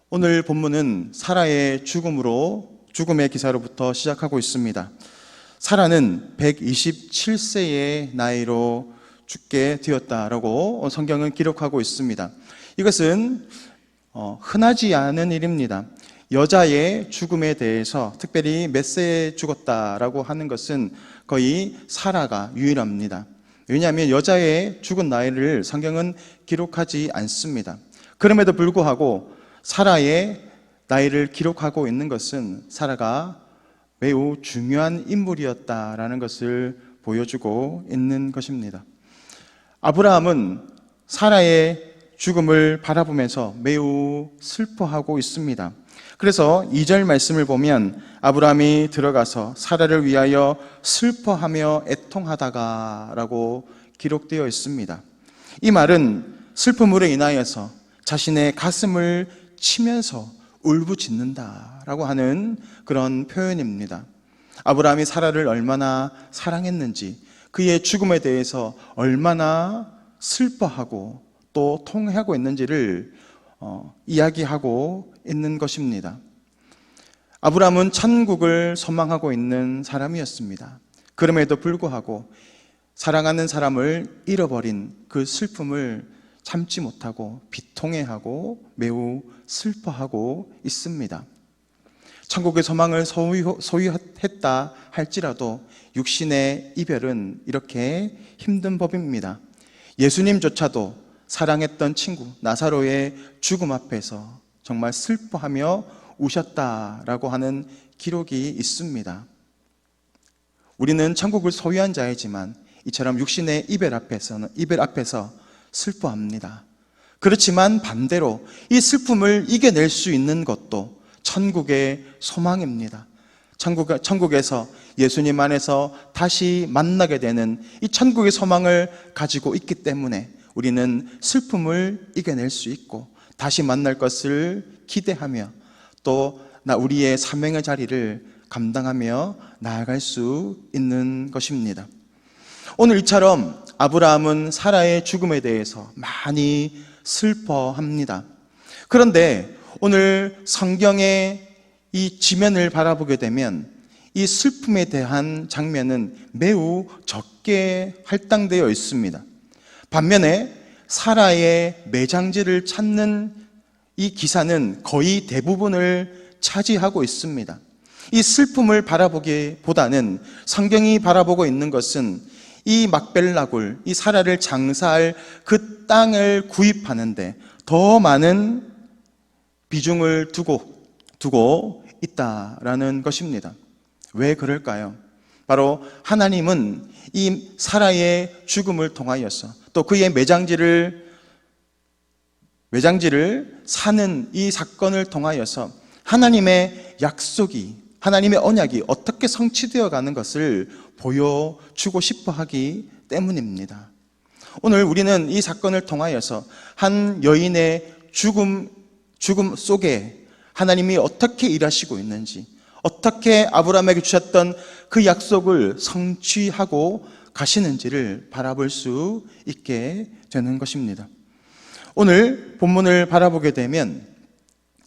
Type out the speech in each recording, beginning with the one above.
오늘 본문은 사라의 죽음의 기사로부터 시작하고 있습니다. 사라는 127세의 나이로 죽게 되었다라고 성경은 기록하고 있습니다. 이것은 흔하지 않은 일입니다. 여자의 죽음에 대해서 특별히 몇 세에 죽었다라고 하는 것은 거의 사라가 유일합니다. 왜냐하면 여자의 죽은 나이를 성경은 기록하지 않습니다. 그럼에도 불구하고 사라의 나이를 기록하고 있는 것은 사라가 매우 중요한 인물이었다라는 것을 보여주고 있는 것입니다. 아브라함은 사라의 죽음을 바라보면서 매우 슬퍼하고 있습니다. 그래서 2절 말씀을 보면 아브라함이 들어가서 사라를 위하여 슬퍼하며 애통하다가 라고 기록되어 있습니다. 이 말은 슬픔으로 인하여서 자신의 가슴을 치면서 울부짖는다 라고 하는 그런 표현입니다. 아브라함이 사라를 얼마나 사랑했는지, 그의 죽음에 대해서 얼마나 슬퍼하고 또 통회하고 있는지를 이야기하고 있는 것입니다. 아브라함은 천국을 소망하고 있는 사람이었습니다. 그럼에도 불구하고 사랑하는 사람을 잃어버린 그 슬픔을 참지 못하고 비통해하고 매우 슬퍼하고 있습니다. 천국의 소망을 소유했다 할지라도 육신의 이별은 이렇게 힘든 법입니다. 예수님조차도 사랑했던 친구 나사로의 죽음 앞에서 정말 슬퍼하며 우셨다라고 하는 기록이 있습니다. 우리는 천국을 소유한 자이지만 이처럼 육신의 이별 앞에서 슬퍼합니다. 그렇지만 반대로 이 슬픔을 이겨낼 수 있는 것도 천국의 소망입니다. 천국에서 예수님 안에서 다시 만나게 되는 이 천국의 소망을 가지고 있기 때문에 우리는 슬픔을 이겨낼 수 있고 다시 만날 것을 기대하며 또 우리의 사명의 자리를 감당하며 나아갈 수 있는 것입니다. 오늘 이처럼 아브라함은 사라의 죽음에 대해서 많이 슬퍼합니다. 그런데 오늘 성경의 이 지면을 바라보게 되면 이 슬픔에 대한 장면은 매우 적게 할당되어 있습니다. 반면에 사라의 매장지를 찾는 이 기사는 거의 대부분을 차지하고 있습니다. 이 슬픔을 바라보기보다는 성경이 바라보고 있는 것은 이 막벨라굴, 이 사라를 장사할 그 땅을 구입하는데 더 많은 비중을 두고 있다라는 것입니다. 왜 그럴까요? 바로 하나님은 이 사라의 죽음을 통하여서 또 그의 매장지를 사는 이 사건을 통하여서 하나님의 약속이, 하나님의 언약이 어떻게 성취되어 가는 것을 보여주고 싶어 하기 때문입니다. 오늘 우리는 이 사건을 통하여서 한 여인의 죽음 속에 하나님이 어떻게 일하시고 있는지, 어떻게 아브라함에게 주셨던 그 약속을 성취하고 가시는지를 바라볼 수 있게 되는 것입니다. 오늘 본문을 바라보게 되면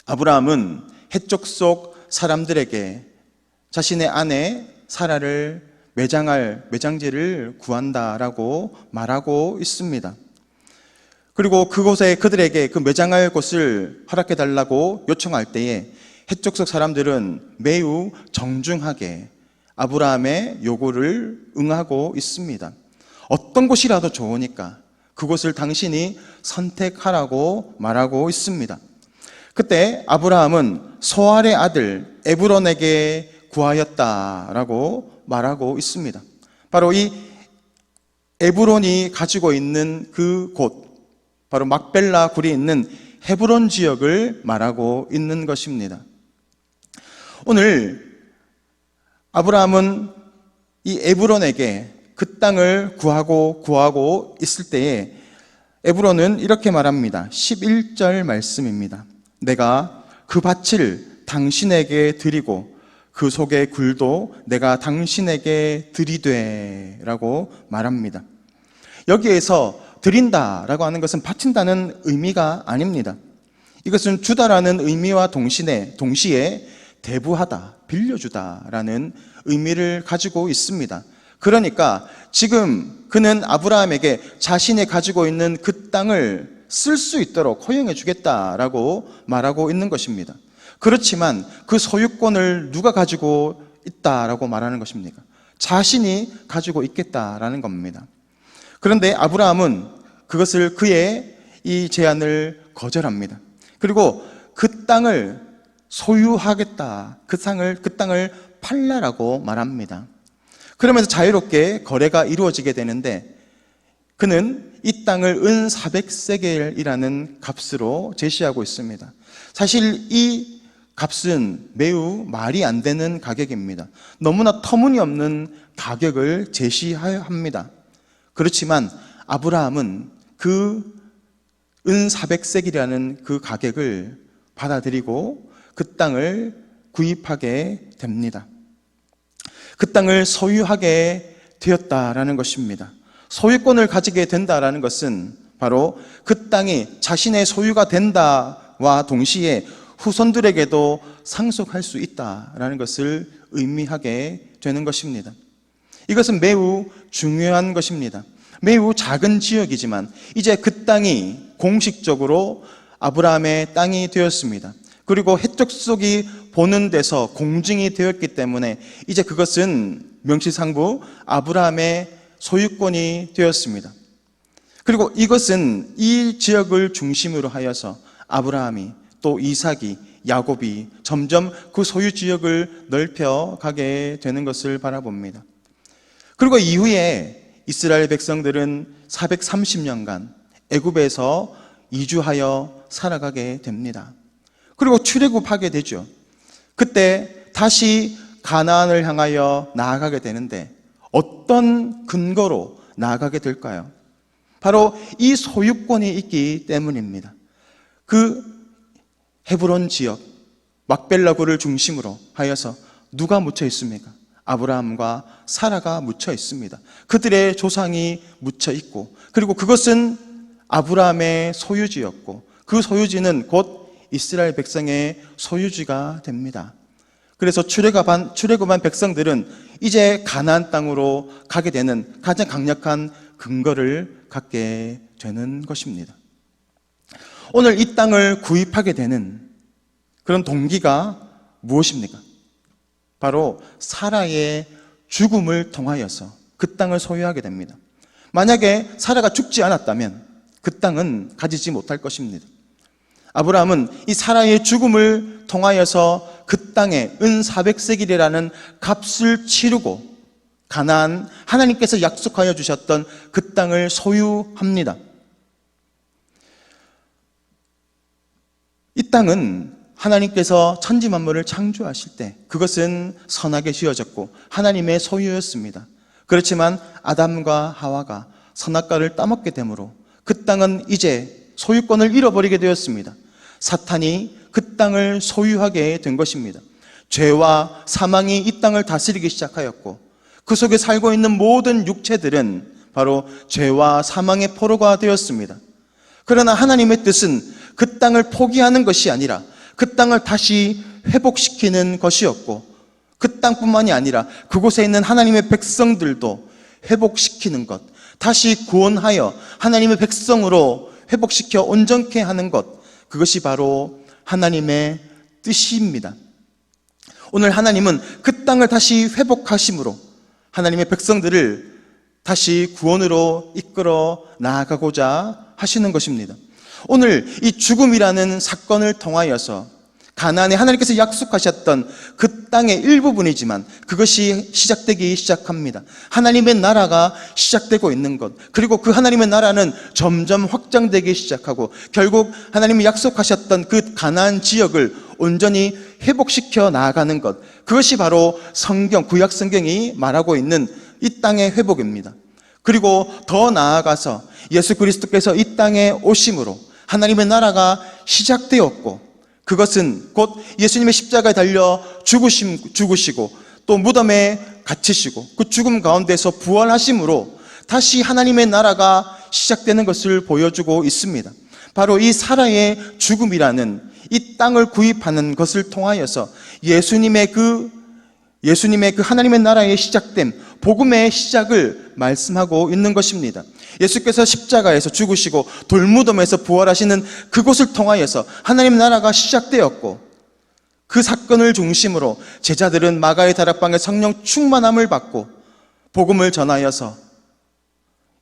아브라함은 해쪽 속 사람들에게 자신의 아내 사라를 매장할 매장지를 구한다라고 말하고 있습니다. 그리고 그곳에 그들에게 그 매장할 곳을 허락해 달라고 요청할 때에 해쪽 속 사람들은 매우 정중하게 아브라함의 요구를 응하고 있습니다. 어떤 곳이라도 좋으니까 그곳을 당신이 선택하라고 말하고 있습니다. 그때 아브라함은 소알의 아들 에브론에게 구하였다라고 말하고 있습니다. 바로 이 에브론이 가지고 있는 그 곳, 바로 막벨라 굴이 있는 헤브론 지역을 말하고 있는 것입니다. 오늘 아브라함은 이 에브론에게 그 땅을 구하고 있을 때에 에브론은 이렇게 말합니다. 11절 말씀입니다. 내가 그 밭을 당신에게 드리고 그 속의 굴도 내가 당신에게 드리되 라고 말합니다. 여기에서 드린다라고 하는 것은 바친다는 의미가 아닙니다. 이것은 주다라는 의미와 동시에 대부하다, 빌려주다라는 의미를 가지고 있습니다. 그러니까 지금 그는 아브라함에게 자신이 가지고 있는 그 땅을 쓸 수 있도록 허용해 주겠다라고 말하고 있는 것입니다. 그렇지만 그 소유권을 누가 가지고 있다라고 말하는 것입니까? 자신이 가지고 있겠다라는 겁니다. 그런데 아브라함은 그것을 그의 이 제안을 거절합니다. 그리고 그 땅을 소유하겠다, 그 땅을 팔라라고 말합니다. 그러면서 자유롭게 거래가 이루어지게 되는데 그는 이 땅을 은 400세겔이라는 값으로 제시하고 있습니다. 사실 이 값은 매우 말이 안 되는 가격입니다. 너무나 터무니없는 가격을 제시합니다. 그렇지만 아브라함은 그 은 400세겔이라는 그 가격을 받아들이고 그 땅을 구입하게 됩니다. 그 땅을 소유하게 되었다라는 것입니다. 소유권을 가지게 된다라는 것은 바로 그 땅이 자신의 소유가 된다와 동시에 후손들에게도 상속할 수 있다라는 것을 의미하게 되는 것입니다. 이것은 매우 중요한 것입니다. 매우 작은 지역이지만 이제 그 땅이 공식적으로 아브라함의 땅이 되었습니다. 그리고 해족속이 보는 데서 공증이 되었기 때문에 이제 그것은 명시상부 아브라함의 소유권이 되었습니다. 그리고 이것은 이 지역을 중심으로 하여서 아브라함이 또 이삭이 야곱이 점점 그 소유 지역을 넓혀가게 되는 것을 바라봅니다. 그리고 이후에 이스라엘 백성들은 430년간 애굽에서 이주하여 살아가게 됩니다. 그리고 출애굽하게 되죠. 그때 다시 가나안을 향하여 나아가게 되는데 어떤 근거로 나아가게 될까요? 바로 이 소유권이 있기 때문입니다. 그 헤브론 지역 막벨라구를 중심으로 하여서 누가 묻혀 있습니까? 아브라함과 사라가 묻혀 있습니다. 그들의 조상이 묻혀 있고 그리고 그것은 아브라함의 소유지였고 그 소유지는 곧 이스라엘 백성의 소유지가 됩니다. 그래서 출애굽한 백성들은 이제 가나안 땅으로 가게 되는 가장 강력한 근거를 갖게 되는 것입니다. 오늘 이 땅을 구입하게 되는 그런 동기가 무엇입니까? 바로 사라의 죽음을 통하여서 그 땅을 소유하게 됩니다. 만약에 사라가 죽지 않았다면 그 땅은 가지지 못할 것입니다. 아브라함은 이 사라의 죽음을 통하여서 그 땅에 은 400세겔이라는 값을 치르고 가나안 하나님께서 약속하여 주셨던 그 땅을 소유합니다. 이 땅은 하나님께서 천지 만물을 창조하실 때 그것은 선하게 지어졌고 하나님의 소유였습니다. 그렇지만 아담과 하와가 선악과를 따먹게 되므로 그 땅은 이제 소유권을 잃어버리게 되었습니다. 사탄이 그 땅을 소유하게 된 것입니다. 죄와 사망이 이 땅을 다스리기 시작하였고 그 속에 살고 있는 모든 육체들은 바로 죄와 사망의 포로가 되었습니다. 그러나 하나님의 뜻은 그 땅을 포기하는 것이 아니라 그 땅을 다시 회복시키는 것이었고 그 땅뿐만이 아니라 그곳에 있는 하나님의 백성들도 회복시키는 것, 다시 구원하여 하나님의 백성으로 회복시켜 온전케 하는 것, 그것이 바로 하나님의 뜻입니다. 오늘 하나님은 그 땅을 다시 회복하심으로 하나님의 백성들을 다시 구원으로 이끌어 나아가고자 하시는 것입니다. 오늘 이 죽음이라는 사건을 통하여서 가나안에 하나님께서 약속하셨던 그 땅의 일부분이지만 그것이 시작되기 시작합니다. 하나님의 나라가 시작되고 있는 것, 그리고 그 하나님의 나라는 점점 확장되기 시작하고 결국 하나님이 약속하셨던 그 가나안 지역을 온전히 회복시켜 나아가는 것, 그것이 바로 구약 성경이 말하고 있는 이 땅의 회복입니다. 그리고 더 나아가서 예수 그리스도께서 이 땅에 오심으로 하나님의 나라가 시작되었고 그것은 곧 예수님의 십자가에 달려 죽으시고 또 무덤에 갇히시고 그 죽음 가운데서 부활하심으로 다시 하나님의 나라가 시작되는 것을 보여주고 있습니다. 바로 이 사라의 죽음이라는 이 땅을 구입하는 것을 통하여서 예수님의 그 하나님의 나라의 시작됨, 복음의 시작을 말씀하고 있는 것입니다. 예수께서 십자가에서 죽으시고 돌무덤에서 부활하시는 그곳을 통하여서 하나님 나라가 시작되었고, 그 사건을 중심으로 제자들은 마가의 다락방에 성령 충만함을 받고 복음을 전하여서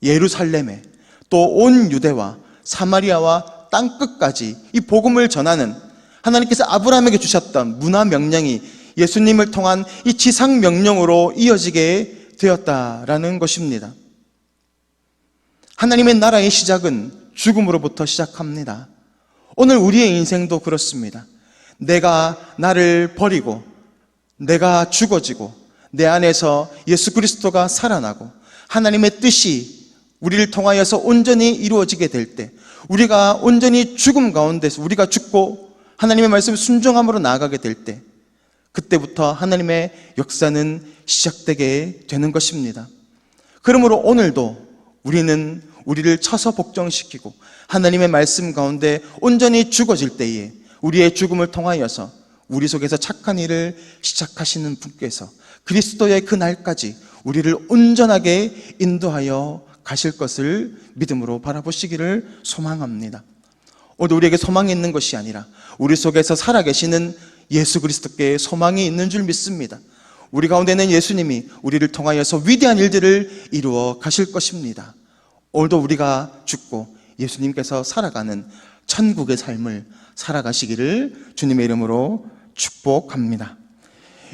예루살렘에 또 온 유대와 사마리아와 땅끝까지 이 복음을 전하는 하나님께서 아브라함에게 주셨던 문화 명령이 예수님을 통한 이 지상 명령으로 이어지게 되었다라는 것입니다. 하나님의 나라의 시작은 죽음으로부터 시작합니다. 오늘 우리의 인생도 그렇습니다. 내가 나를 버리고 내가 죽어지고 내 안에서 예수 그리스도가 살아나고 하나님의 뜻이 우리를 통하여서 온전히 이루어지게 될 때, 우리가 온전히 죽음 가운데서 우리가 죽고 하나님의 말씀을 순종함으로 나아가게 될 때, 그때부터 하나님의 역사는 시작되게 되는 것입니다. 그러므로 오늘도 우리는 우리를 쳐서 복종시키고 하나님의 말씀 가운데 온전히 죽어질 때에 우리의 죽음을 통하여서 우리 속에서 착한 일을 시작하시는 분께서 그리스도의 그 날까지 우리를 온전하게 인도하여 가실 것을 믿음으로 바라보시기를 소망합니다. 오늘 우리에게 소망이 있는 것이 아니라 우리 속에서 살아계시는 예수 그리스도께 소망이 있는 줄 믿습니다. 우리 가운데는 예수님이 우리를 통하여서 위대한 일들을 이루어 가실 것입니다. 오늘도 우리가 죽고 예수님께서 살아가는 천국의 삶을 살아가시기를 주님의 이름으로 축복합니다.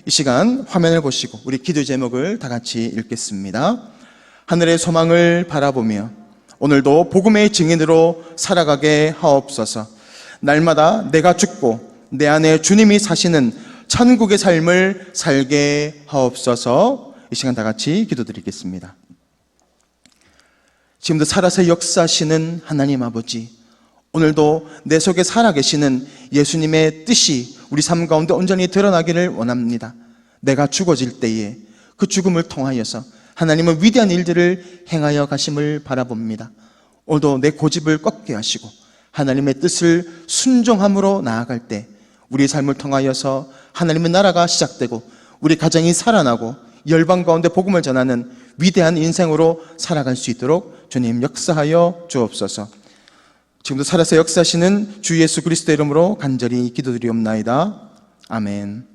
이 시간 화면을 보시고 우리 기도 제목을 다 같이 읽겠습니다. 하늘의 소망을 바라보며 오늘도 복음의 증인으로 살아가게 하옵소서. 날마다 내가 죽고 내 안에 주님이 사시는 천국의 삶을 살게 하옵소서. 이 시간 다 같이 기도드리겠습니다. 지금도 살아서 역사하시는 하나님 아버지, 오늘도 내 속에 살아계시는 예수님의 뜻이 우리 삶 가운데 온전히 드러나기를 원합니다. 내가 죽어질 때에 그 죽음을 통하여서 하나님은 위대한 일들을 행하여 가심을 바라봅니다. 오늘도 내 고집을 꺾게 하시고 하나님의 뜻을 순종함으로 나아갈 때 우리 삶을 통하여서 하나님의 나라가 시작되고 우리 가정이 살아나고 열방 가운데 복음을 전하는 위대한 인생으로 살아갈 수 있도록 주님 역사하여 주옵소서. 지금도 살아서 역사하시는 주 예수 그리스도의 이름으로 간절히 기도드리옵나이다. 아멘.